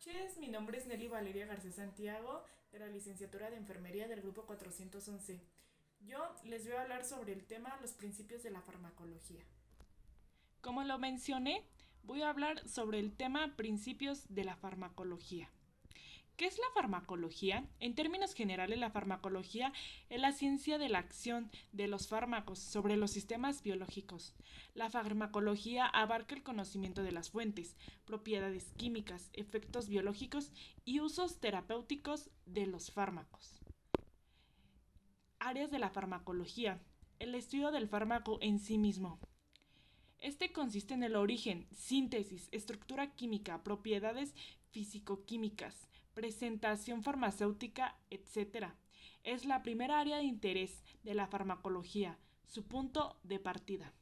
Noches, mi nombre es Nelly Valeria García Santiago, de la licenciatura de Enfermería del Grupo 411. Yo les voy a hablar sobre el tema los principios de la farmacología. Como lo mencioné, voy a hablar sobre el tema principios de la farmacología. ¿Qué es la farmacología? En términos generales, la farmacología es la ciencia de la acción de los fármacos sobre los sistemas biológicos. La farmacología abarca el conocimiento de las fuentes, propiedades químicas, efectos biológicos y usos terapéuticos de los fármacos. Áreas de la farmacología. El estudio del fármaco en sí mismo. Este consiste en el origen, síntesis, estructura química, propiedades físico-químicas, presentación farmacéutica, etc. Es la primera área de interés de la farmacología, su punto de partida.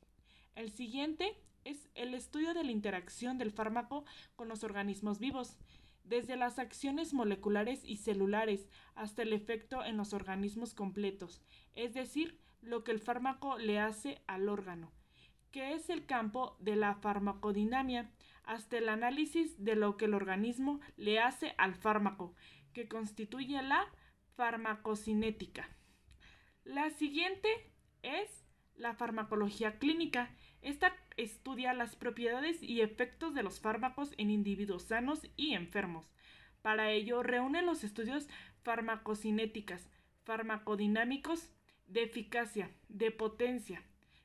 El siguiente es el estudio de la interacción del fármaco con los organismos vivos, desde las acciones moleculares y celulares hasta el efecto en los organismos completos, es decir, lo que el fármaco le hace al órgano, que es el campo de la farmacodinamia, hasta el análisis de lo que el organismo le hace al fármaco, que constituye la farmacocinética. La siguiente es la farmacología clínica. Esta estudia las propiedades y efectos de los fármacos en individuos sanos y enfermos. Para ello, reúne los estudios farmacocinéticas, farmacodinámicos, de eficacia, de potencia,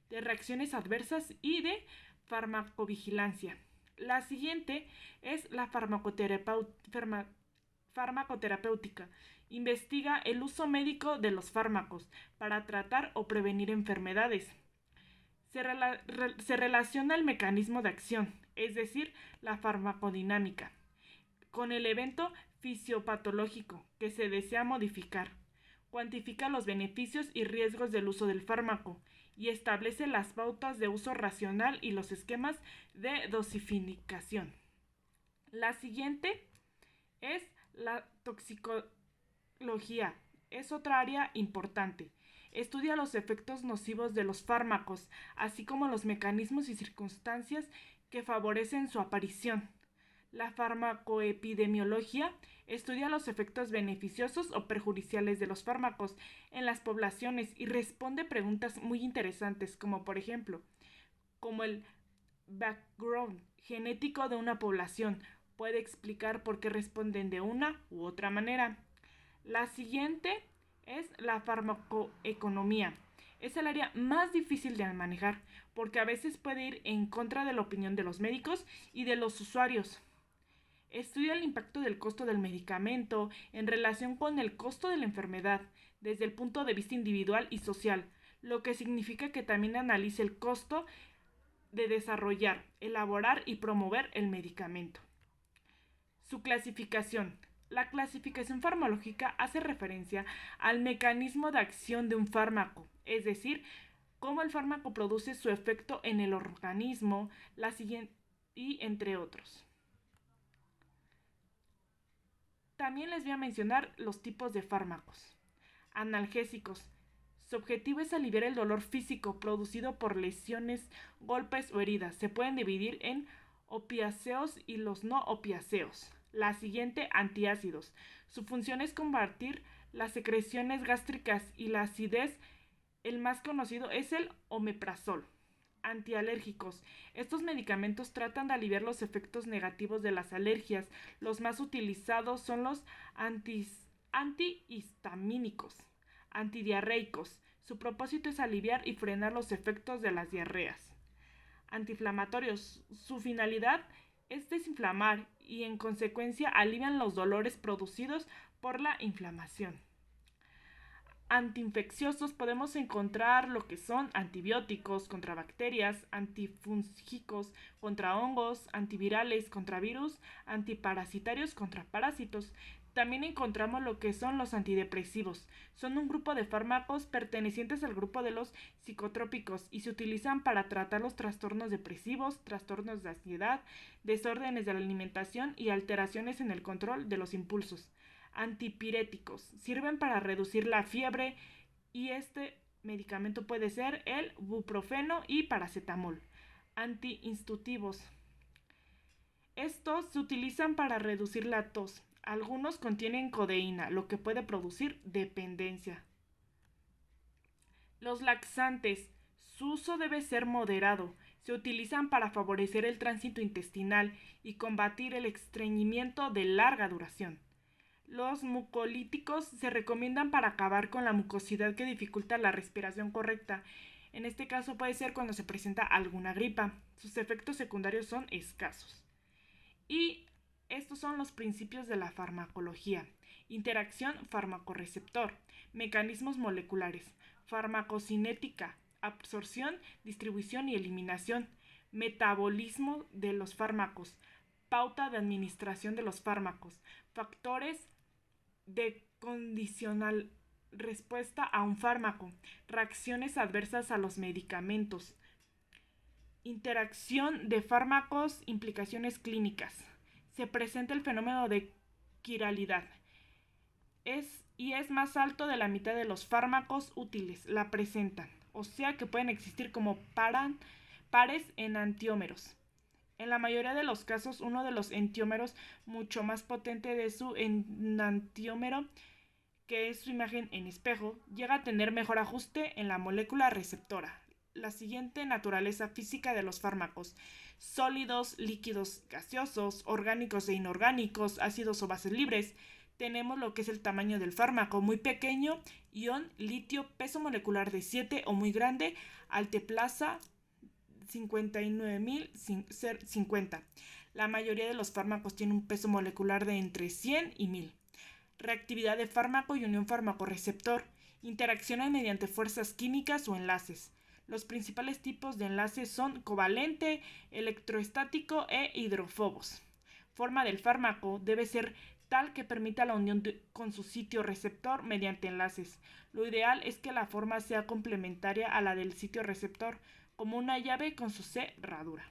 de reacciones adversas y de farmacovigilancia. La siguiente es la farmacoterapéutica. Investiga el uso médico de los fármacos para tratar o prevenir enfermedades. Se relaciona el mecanismo de acción, es decir, la farmacodinámica, con el evento fisiopatológico que se desea modificar. Cuantifica los beneficios y riesgos del uso del fármaco y establece las pautas de uso racional y los esquemas de dosificación. La siguiente es la toxicología. Es otra área importante. Estudia los efectos nocivos de los fármacos, así como los mecanismos y circunstancias que favorecen su aparición. La farmacoepidemiología estudia los efectos beneficiosos o perjudiciales de los fármacos en las poblaciones y responde preguntas muy interesantes, como por ejemplo, como el background genético de una población puede explicar por qué responden de una u otra manera. La siguiente es la farmacoeconomía. Es el área más difícil de manejar porque a veces puede ir en contra de la opinión de los médicos y de los usuarios. Estudia el impacto del costo del medicamento en relación con el costo de la enfermedad desde el punto de vista individual y social, lo que significa que también analice el costo de desarrollar, elaborar y promover el medicamento. Su clasificación. La clasificación farmacológica hace referencia al mecanismo de acción de un fármaco, es decir, cómo el fármaco produce su efecto en el organismo, la siguiente y entre otros. También les voy a mencionar los tipos de fármacos. Analgésicos. Su objetivo es aliviar el dolor físico producido por lesiones, golpes o heridas. Se pueden dividir en opiáceos y los no opiáceos. La siguiente, antiácidos. Su función es combatir las secreciones gástricas y la acidez. El más conocido es el omeprazol. Antialérgicos. Estos medicamentos tratan de aliviar los efectos negativos de las alergias. Los más utilizados son los antihistamínicos. Antidiarreicos. Su propósito es aliviar y frenar los efectos de las diarreas. Antiinflamatorios. Su finalidad es desinflamar y en consecuencia alivian los dolores producidos por la inflamación. Antiinfecciosos podemos encontrar lo que son antibióticos contra bacterias, antifúngicos contra hongos, antivirales contra virus, antiparasitarios contra parásitos. También encontramos lo que son los antidepresivos. Son un grupo de fármacos pertenecientes al grupo de los psicotrópicos y se utilizan para tratar los trastornos depresivos, trastornos de ansiedad, desórdenes de la alimentación y alteraciones en el control de los impulsos. Antipiréticos sirven para reducir la fiebre y este medicamento puede ser el buprofeno y paracetamol. Antiinstitutivos Estos se utilizan para reducir la tos. Algunos contienen codeína, lo que puede producir dependencia. Los laxantes. Su uso debe ser moderado. Se utilizan para favorecer el tránsito intestinal y combatir el estreñimiento de larga duración. Los mucolíticos se recomiendan para acabar con la mucosidad que dificulta la respiración correcta. En este caso puede ser cuando se presenta alguna gripa. Sus efectos secundarios son escasos. Y estos son los principios de la farmacología. Interacción fármaco-receptor, mecanismos moleculares, farmacocinética, absorción, distribución y eliminación, metabolismo de los fármacos, pauta de administración de los fármacos, factores de condicional respuesta a un fármaco, reacciones adversas a los medicamentos, interacción de fármacos, implicaciones clínicas. Se presenta el fenómeno de quiralidad. Es más alto de la mitad de los fármacos útiles la presentan, o sea que pueden existir como pares enantiómeros. En la mayoría de los casos, uno de los entiómeros mucho más potente de su enantiómero, que es su imagen en espejo, llega a tener mejor ajuste en la molécula receptora. La siguiente naturaleza física de los fármacos: sólidos, líquidos, gaseosos, orgánicos e inorgánicos, ácidos o bases libres. Tenemos lo que es el tamaño del fármaco: muy pequeño, ion, litio, peso molecular de 7 o muy grande, alteplasa 59.050. La mayoría de los fármacos tienen un peso molecular de entre 100 y 1000. Reactividad de fármaco y unión fármaco-receptor. Interaccionan mediante fuerzas químicas o enlaces. Los principales tipos de enlaces son covalente, electroestático e hidrófobos. Forma del fármaco debe ser tal que permita la unión con su sitio receptor mediante enlaces. Lo ideal es que la forma sea complementaria a la del sitio receptor, como una llave con su cerradura.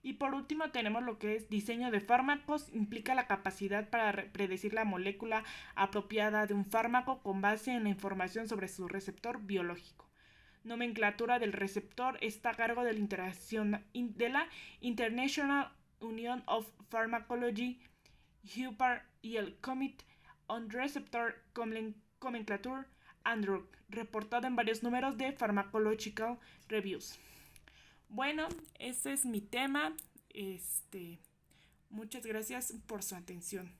Y por último tenemos lo que es diseño de fármacos. Implica la capacidad para predecir la molécula apropiada de un fármaco con base en la información sobre su receptor biológico. Nomenclatura del receptor está a cargo de la International Union of Pharmacology, HUPAR, y el Committee on Receptor Nomenclature and Drug, reportado en varios números de Pharmacological Reviews. Bueno, ese es mi tema. Muchas gracias por su atención.